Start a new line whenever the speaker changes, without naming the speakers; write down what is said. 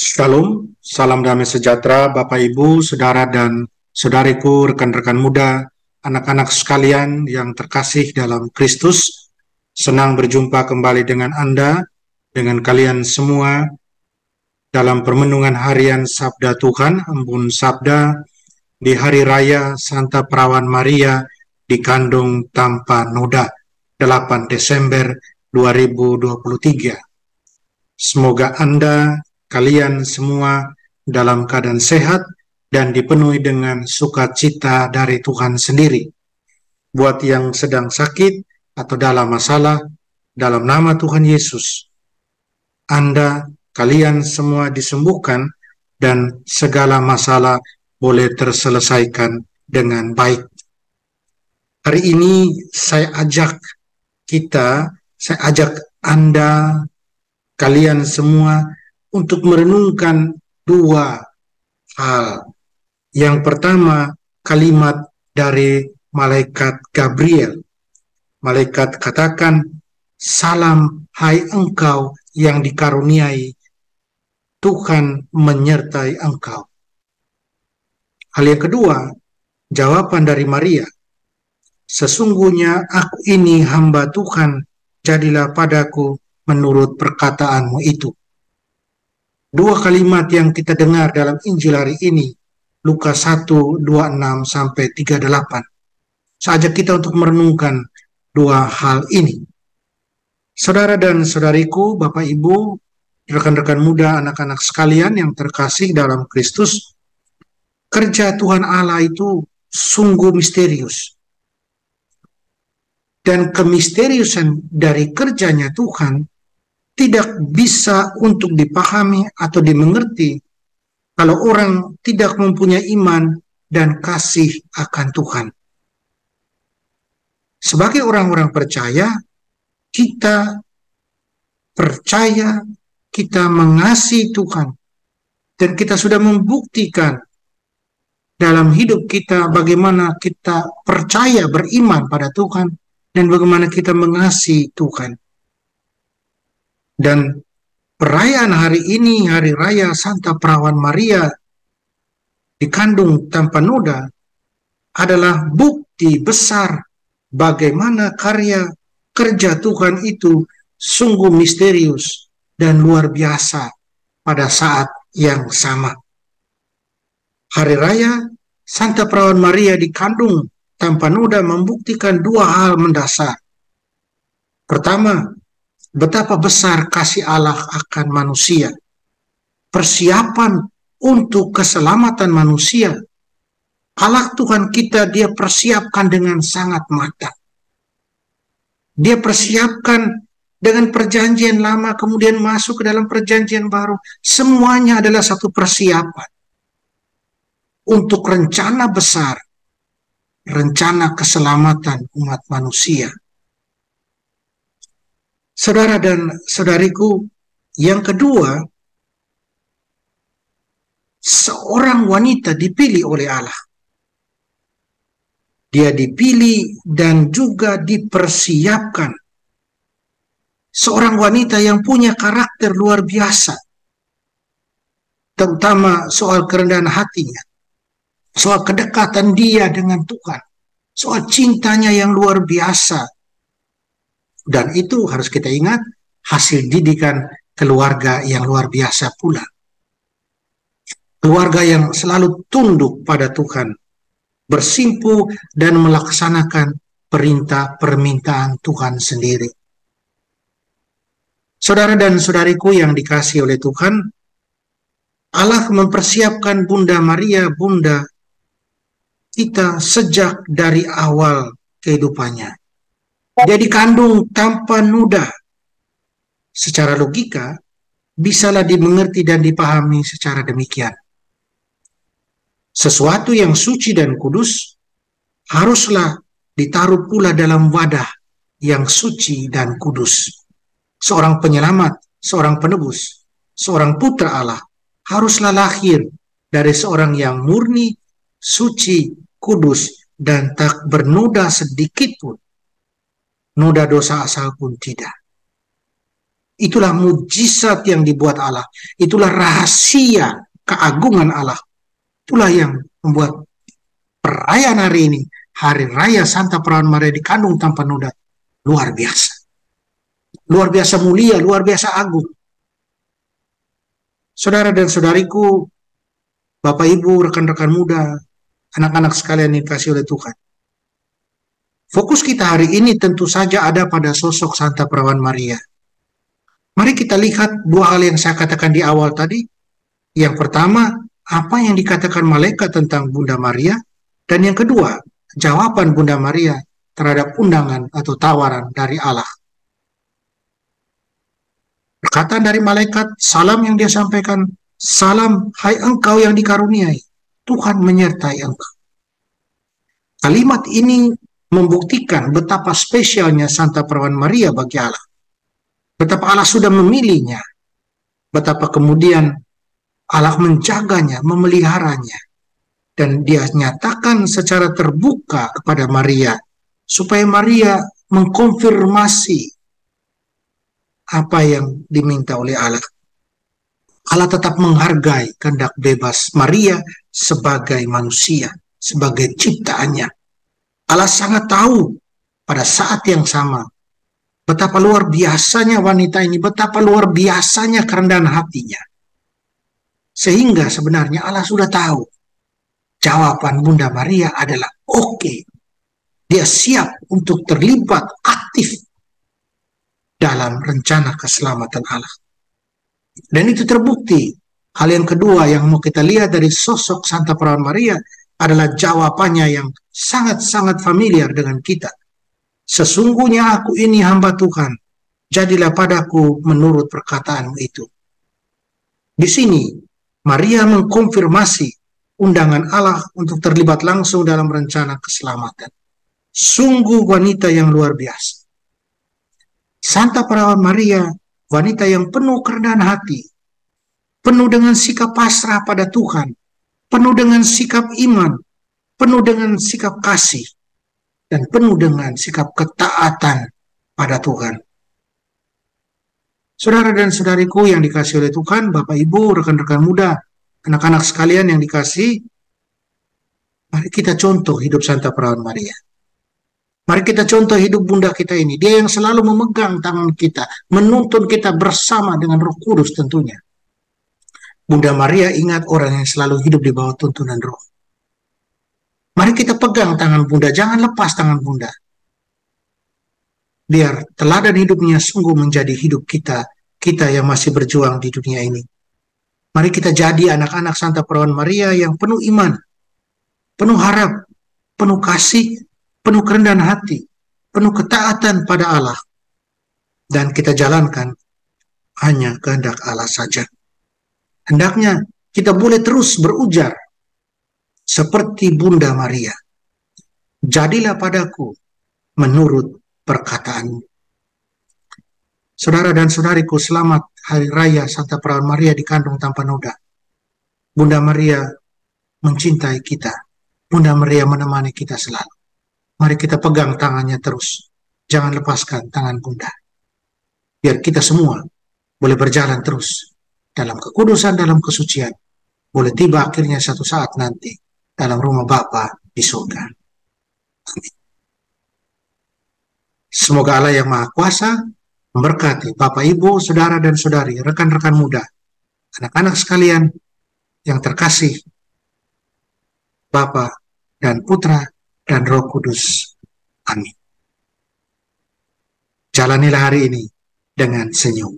Shalom, salam damai sejahtera Bapak Ibu, Saudara dan Saudariku, rekan-rekan muda, anak-anak sekalian yang terkasih dalam Kristus. Senang berjumpa kembali dengan Anda, dengan kalian semua dalam permenungan harian Sabda Tuhan, Embun Sabda di Hari Raya Santa Perawan Maria dikandung tanpa noda, 8 Desember 2023. Semoga Anda, kalian semua dalam keadaan sehat dan dipenuhi dengan sukacita dari Tuhan sendiri. Buat yang sedang sakit atau dalam masalah, dalam nama Tuhan Yesus, Anda, kalian semua disembuhkan dan segala masalah boleh terselesaikan dengan baik. Hari ini saya ajak Anda, kalian semua untuk merenungkan dua hal. Yang pertama, kalimat dari malaikat Gabriel. Malaikat katakan, "Salam hai engkau yang dikaruniai, Tuhan menyertai engkau." Hal yang kedua, jawaban dari Maria, "Sesungguhnya aku ini hamba Tuhan, jadilah padaku menurut perkataanmu itu." Dua kalimat yang kita dengar dalam Injil hari ini, Lukas 1:26-38. Saya ajak kita untuk merenungkan dua hal ini. Saudara dan saudariku, Bapak Ibu, rekan-rekan muda, anak-anak sekalian yang terkasih dalam Kristus, kerja Tuhan Allah itu sungguh misterius. Dan kemisteriusan dari kerjanya Tuhan tidak bisa untuk dipahami atau dimengerti kalau orang tidak mempunyai iman dan kasih akan Tuhan. Sebagai orang-orang percaya, kita percaya, kita mengasihi Tuhan, dan kita sudah membuktikan dalam hidup kita bagaimana kita percaya, beriman pada Tuhan, dan bagaimana kita mengasihi Tuhan. Dan perayaan hari ini, Hari Raya Santa Perawan Maria dikandung tanpa noda, adalah bukti besar bagaimana karya kerja Tuhan itu sungguh misterius dan luar biasa pada saat yang sama. Hari Raya Santa Perawan Maria dikandung tanpa noda membuktikan dua hal mendasar. Pertama, betapa besar kasih Allah akan manusia. Persiapan untuk keselamatan manusia. Allah Tuhan kita, Dia persiapkan dengan sangat matang. Dia persiapkan dengan perjanjian lama, kemudian masuk ke dalam perjanjian baru. Semuanya adalah satu persiapan untuk rencana besar, rencana keselamatan umat manusia. Saudara dan saudariku, yang kedua, seorang wanita dipilih oleh Allah. Dia dipilih dan juga dipersiapkan. Seorang wanita yang punya karakter luar biasa, terutama soal kerendahan hatinya, soal kedekatan dia dengan Tuhan, soal cintanya yang luar biasa. Dan itu harus kita ingat, hasil didikan keluarga yang luar biasa pula. Keluarga yang selalu tunduk pada Tuhan, bersimpu dan melaksanakan perintah permintaan Tuhan sendiri. Saudara dan saudariku yang dikasihi oleh Tuhan, Allah mempersiapkan Bunda Maria, Bunda kita sejak dari awal kehidupannya. Dia dikandung tanpa noda. Secara logika, bisalah dimengerti dan dipahami secara demikian. Sesuatu yang suci dan kudus haruslah ditaruh pula dalam wadah yang suci dan kudus. Seorang penyelamat, seorang penebus, seorang putra Allah haruslah lahir dari seorang yang murni, suci, kudus, dan tak bernoda sedikit pun. Noda dosa asal pun tidak. Itulah mujizat yang dibuat Allah. Itulah rahasia keagungan Allah. Itulah yang membuat perayaan hari ini, Hari Raya Santa Perawan Maria dikandung tanpa noda, luar biasa. Luar biasa mulia, luar biasa agung. Saudara dan saudariku, Bapak Ibu, rekan-rekan muda, anak-anak sekalian yang dikasihi oleh Tuhan. Fokus kita hari ini tentu saja ada pada sosok Santa Perawan Maria. Mari kita lihat dua hal yang saya katakan di awal tadi. Yang pertama, apa yang dikatakan malaikat tentang Bunda Maria. Dan yang kedua, jawaban Bunda Maria terhadap undangan atau tawaran dari Allah. Perkataan dari malaikat, salam yang dia sampaikan, salam hai engkau yang dikaruniai, Tuhan menyertai engkau. Kalimat ini membuktikan betapa spesialnya Santa Perawan Maria bagi Allah. Betapa Allah sudah memilihnya. Betapa kemudian Allah menjaganya, memeliharanya. Dan dia nyatakan secara terbuka kepada Maria, supaya Maria mengkonfirmasi apa yang diminta oleh Allah. Allah tetap menghargai kehendak bebas Maria sebagai manusia, sebagai ciptaannya. Allah sangat tahu pada saat yang sama betapa luar biasanya wanita ini, betapa luar biasanya kerendahan hatinya. Sehingga sebenarnya Allah sudah tahu jawaban Bunda Maria adalah oke. Dia siap untuk terlibat aktif dalam rencana keselamatan Allah. Dan itu terbukti. Hal yang kedua yang mau kita lihat dari sosok Santa Perawan Maria adalah jawabannya yang sangat-sangat familiar dengan kita. Sesungguhnya aku ini hamba Tuhan, jadilah padaku menurut perkataanmu itu. Di sini, Maria mengkonfirmasi undangan Allah untuk terlibat langsung dalam rencana keselamatan. Sungguh wanita yang luar biasa. Santa Perawan Maria, wanita yang penuh kerendahan hati, penuh dengan sikap pasrah pada Tuhan, penuh dengan sikap iman, penuh dengan sikap kasih, dan penuh dengan sikap ketaatan pada Tuhan. Saudara dan saudariku yang dikasihi oleh Tuhan, Bapak Ibu, rekan-rekan muda, anak-anak sekalian yang dikasihi, mari kita contoh hidup Santa Perawan Maria. Mari kita contoh hidup Bunda kita ini. Dia yang selalu memegang tangan kita, menuntun kita bersama dengan Roh Kudus tentunya. Bunda Maria ingat orang yang selalu hidup di bawah tuntunan Roh. Mari kita pegang tangan Bunda, jangan lepas tangan Bunda. Biar teladan hidupnya sungguh menjadi hidup kita yang masih berjuang di dunia ini. Mari kita jadi anak-anak Santa Perawan Maria yang penuh iman, penuh harap, penuh kasih, penuh kerendahan hati, penuh ketaatan pada Allah. Dan kita jalankan hanya kehendak Allah saja. Hendaknya kita boleh terus berujar seperti Bunda Maria. Jadilah padaku menurut perkataanmu. Saudara dan saudariku, selamat Hari Raya Santa Perawan Maria dikandung tanpa noda. Bunda Maria mencintai kita. Bunda Maria menemani kita selalu. Mari kita pegang tangannya terus. Jangan lepaskan tangan Bunda. Biar kita semua boleh berjalan terus dalam kekudusan, dalam kesucian. Boleh tiba akhirnya satu saat nanti dalam rumah Bapa di surga. Amin. Semoga Allah yang Maha Kuasa memberkati Bapak, Ibu, Saudara dan Saudari, rekan-rekan muda, anak-anak sekalian yang terkasih, Bapa dan Putra dan Roh Kudus. Amin. Jalanilah hari ini dengan senyum.